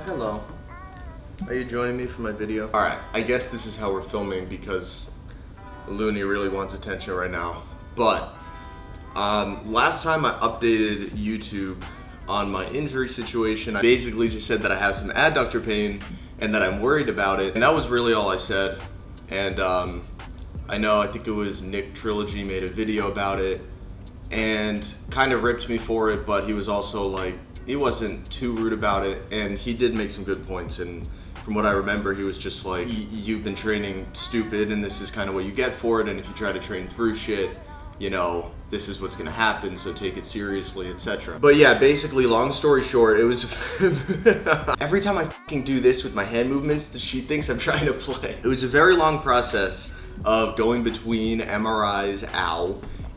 Hello. Are you joining me for my video? Alright, I guess this is how we're filming because Looney really wants attention right now. But last time I updated YouTube on my injury situation, I basically just said that I have some adductor pain and that I'm worried about it. And that was really all I said. And I think it was Nick Trilogy made a video about it and kind of ripped me for it, but he was also like, he wasn't too rude about it, and he did make some good points. And from what I remember, he was just like, you've been training stupid and this is kind of what you get for it, and if you try to train through shit, you know, this is what's gonna happen, so take it seriously, etc. But yeah, basically, long story short, it was every time I fucking do this with my hand movements, she thinks I'm trying to play. It was a very long process of going between MRIs,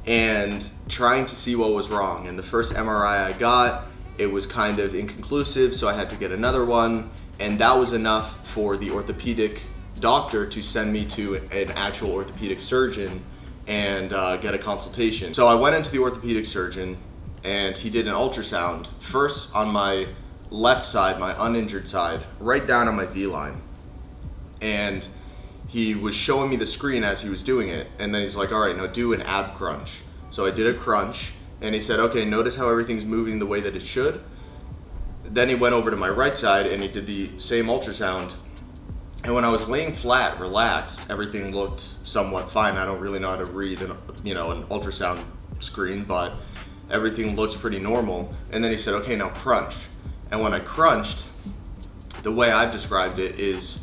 and trying to see what was wrong. And the first MRI I got, it was kind of inconclusive, so I had to get another one, and that was enough for the orthopedic doctor to send me to an actual orthopedic surgeon and get a consultation. So I went into the orthopedic surgeon and he did an ultrasound, first on my left side, my uninjured side, right down on my V-line. And he was showing me the screen as he was doing it, and then he's like, all right, now do an ab crunch. So I did a crunch, and he said, okay, notice how everything's moving the way that it should. Then he went over to my right side and he did the same ultrasound. And when I was laying flat, relaxed, everything looked somewhat fine. I don't really know how to read an ultrasound screen, but everything looked pretty normal. And then he said, okay, now crunch. And when I crunched, the way I've described it is,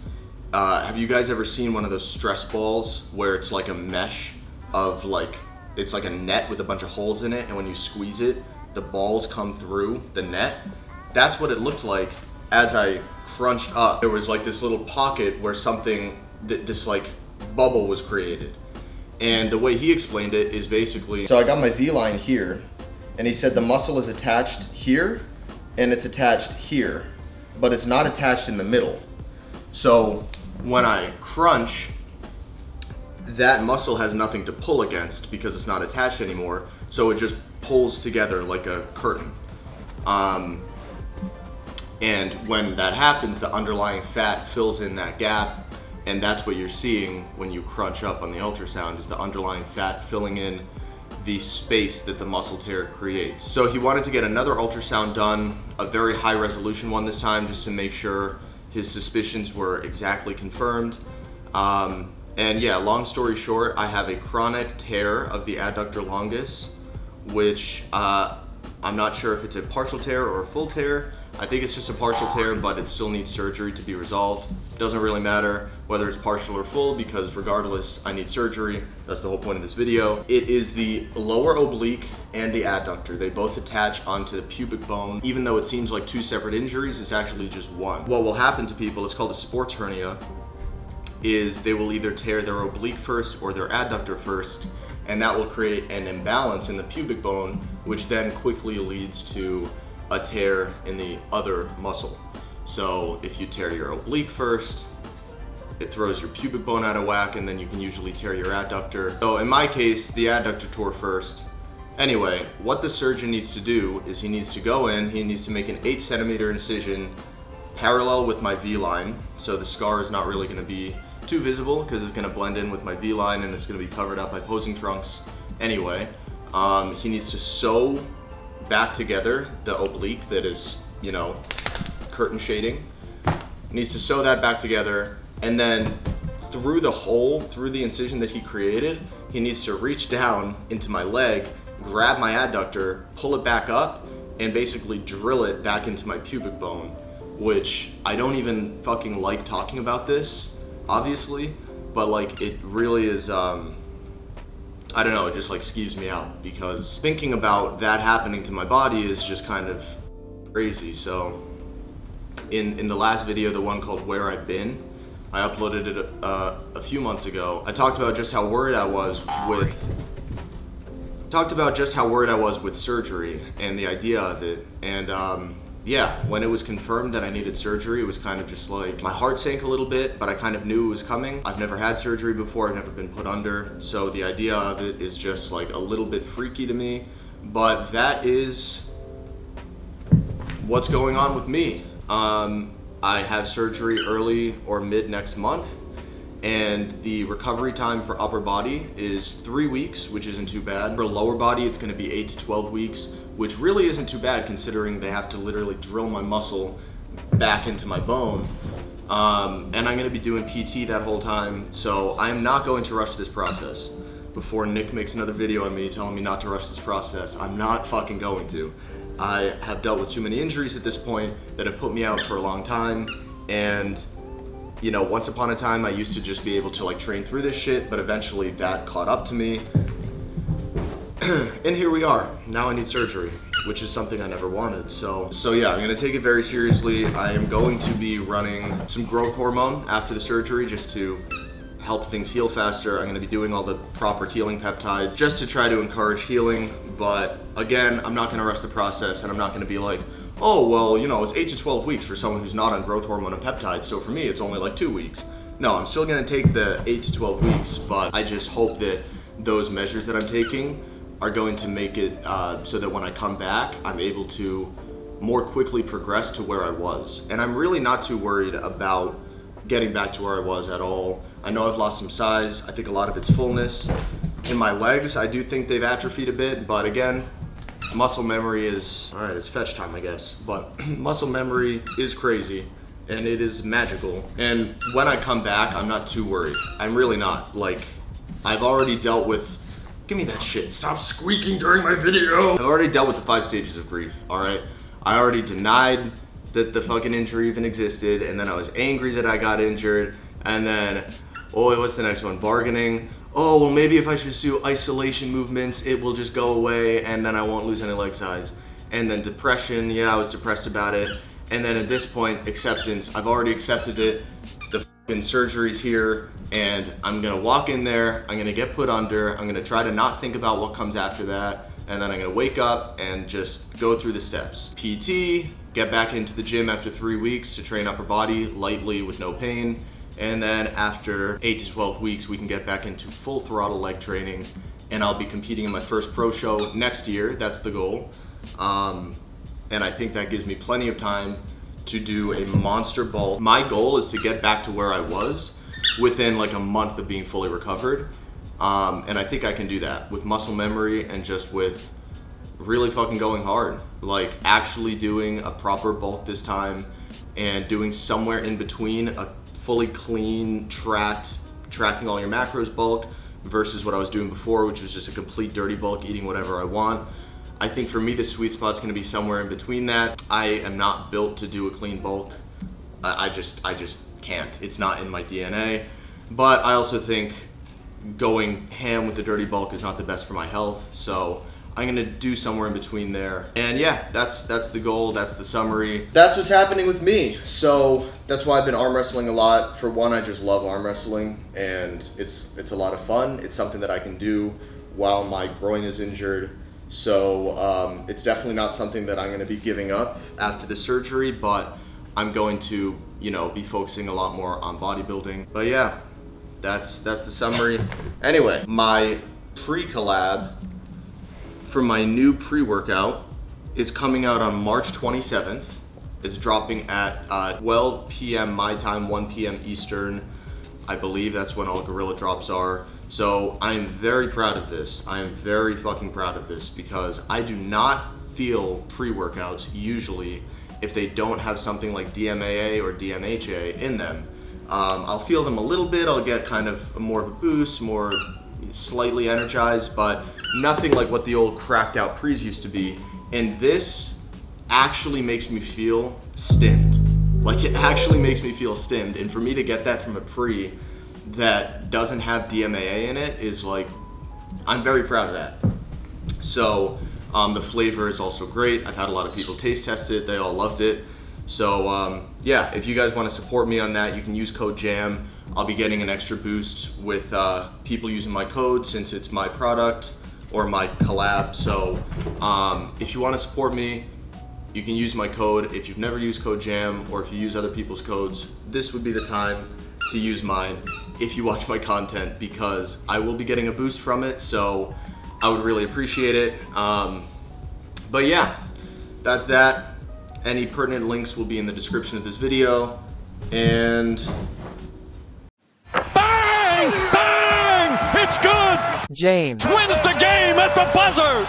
have you guys ever seen one of those stress balls where it's like a mesh of it's like a net with a bunch of holes in it, and when you squeeze it, the balls come through the net? That's what it looked like as I crunched up. There was like this little pocket where this like bubble was created. And the way he explained it is basically, so I got my V-line here, and he said the muscle is attached here, and it's attached here, but it's not attached in the middle. So when I crunch, that muscle has nothing to pull against because it's not attached anymore, so it just pulls together like a curtain. And when that happens, the underlying fat fills in that gap, and that's what you're seeing when you crunch up on the ultrasound, is the underlying fat filling in the space that the muscle tear creates. So he wanted to get another ultrasound done, a very high resolution one this time, just to make sure his suspicions were exactly confirmed. And yeah, long story short, I have a chronic tear of the adductor longus, which I'm not sure if it's a partial tear or a full tear. I think it's just a partial tear, but it still needs surgery to be resolved. It doesn't really matter whether it's partial or full, because regardless, I need surgery. That's the whole point of this video. It is the lower oblique and the adductor. They both attach onto the pubic bone. Even though it seems like two separate injuries, it's actually just one. What will happen to people, it's called a sports hernia, is they will either tear their oblique first or their adductor first, and that will create an imbalance in the pubic bone, which then quickly leads to a tear in the other muscle. So if you tear your oblique first, it throws your pubic bone out of whack, and then you can usually tear your adductor. So in my case, the adductor tore first. Anyway, what the surgeon needs to do is he needs to go in, he needs to make an 8 centimeter incision parallel with my V-line, so the scar is not really gonna be too visible because it's gonna blend in with my V-line and it's gonna be covered up by posing trunks. Anyway, he needs to sew back together the oblique that is, curtain shading. He needs to sew that back together, and then through the hole, through the incision that he created, he needs to reach down into my leg, grab my adductor, pull it back up, and basically drill it back into my pubic bone, which I don't even fucking like talking about this, obviously, but it really is, I don't know, it just skeeves me out, because thinking about that happening to my body is just kind of crazy. So in the last video, the one called Where I've Been, I uploaded it a few months ago. I talked about just how worried I was with surgery and the idea of it. And yeah, when it was confirmed that I needed surgery, it was kind of just like, my heart sank a little bit, but I kind of knew it was coming. I've never had surgery before, I've never been put under, so the idea of it is just a little bit freaky to me. But that is what's going on with me. I have surgery early or mid next month, and the recovery time for upper body is 3 weeks, which isn't too bad. For lower body, it's gonna be 8 to 12 weeks, which really isn't too bad considering they have to literally drill my muscle back into my bone. And I'm gonna be doing PT that whole time, so I'm not going to rush this process. Before Nick makes another video on me telling me not to rush this process, I'm not fucking going to. I have dealt with too many injuries at this point that have put me out for a long time, and you know, once upon a time I used to just be able to like train through this shit, but eventually that caught up to me. And here we are. Now I need surgery, which is something I never wanted. So yeah, I'm gonna take it very seriously. I am going to be running some growth hormone after the surgery just to help things heal faster. I'm gonna be doing all the proper healing peptides just to try to encourage healing. But again, I'm not gonna rush the process, and I'm not gonna be like, oh, well, you know, it's 8 to 12 weeks for someone who's not on growth hormone and peptides, so for me, it's only like 2 weeks. No, I'm still gonna take the 8 to 12 weeks, but I just hope that those measures that I'm taking are going to make it so that when I come back, I'm able to more quickly progress to where I was. And I'm really not too worried about getting back to where I was at all. I know I've lost some size. I think a lot of it's fullness. In my legs, I do think they've atrophied a bit, but again, muscle memory is, all right, it's fetch time, I guess. But muscle memory is crazy, and it is magical. And when I come back, I'm not too worried. I'm really not. Like, I've already dealt with, give me that shit, stop squeaking during my video. I've already dealt with the 5 stages of grief, all right? I already denied that the fucking injury even existed, and then I was angry that I got injured, and then, oh, what's the next one? Bargaining. Oh, well, maybe if I just do isolation movements, it will just go away, and then I won't lose any leg size. And then depression, yeah, I was depressed about it. And then at this point, acceptance. I've already accepted it. The fucking surgery's here, and I'm gonna walk in there, I'm gonna get put under, I'm gonna try to not think about what comes after that, and then I'm gonna wake up and just go through the steps. PT, get back into the gym after 3 weeks to train upper body lightly with no pain. And then after 8 to 12 weeks, we can get back into full throttle leg training, and I'll be competing in my first pro show next year. That's the goal. And I think that gives me plenty of time to do a monster bulk. My goal is to get back to where I was within like a month of being fully recovered. And I think I can do that with muscle memory and just with really fucking going hard. Like actually doing a proper bulk this time and doing somewhere in between a fully clean, tracking all your macros bulk versus what I was doing before, which was just a complete dirty bulk, eating whatever I want. I think for me, the sweet spot's gonna be somewhere in between that. I am not built to do a clean bulk. I just can't. It's not in my DNA. But I also think going ham with the dirty bulk is not the best for my health. So I'm gonna do somewhere in between there. And yeah, that's the goal, that's the summary. That's what's happening with me. So that's why I've been arm wrestling a lot. For one, I just love arm wrestling, and it's a lot of fun. It's something that I can do while my groin is injured. So it's definitely not something that I'm gonna be giving up after the surgery, but I'm going to, you know, be focusing a lot more on bodybuilding. But yeah, that's the summary. Anyway, my pre-collab for my new pre-workout is coming out on March 27th. It's dropping at 12 p.m. my time, 1 p.m. Eastern. I believe that's when all Gorilla drops are. So I am very proud of this. I am very fucking proud of this because I do not feel pre-workouts usually if they don't have something like DMAA or DMHA in them. I'll feel them a little bit. I'll get kind of more of a boost, more slightly energized, but nothing like what the old cracked out pre's used to be. And this actually makes me feel stimmed. Like it actually makes me feel stimmed. And for me to get that from a pre that doesn't have DMAA in it is like, I'm very proud of that. So the flavor is also great. I've had a lot of people taste test it. They all loved it. So yeah, if you guys want to support me on that, you can use code JAM. I'll be getting an extra boost with people using my code since it's my product or my collab. So if you want to support me, you can use my code. If you've never used code JAM or if you use other people's codes, this would be the time to use mine if you watch my content because I will be getting a boost from it. So I would really appreciate it. But yeah, that's that. Any pertinent links will be in the description of this video. And bang! Bang! It's good! James Wins the game at the buzzer!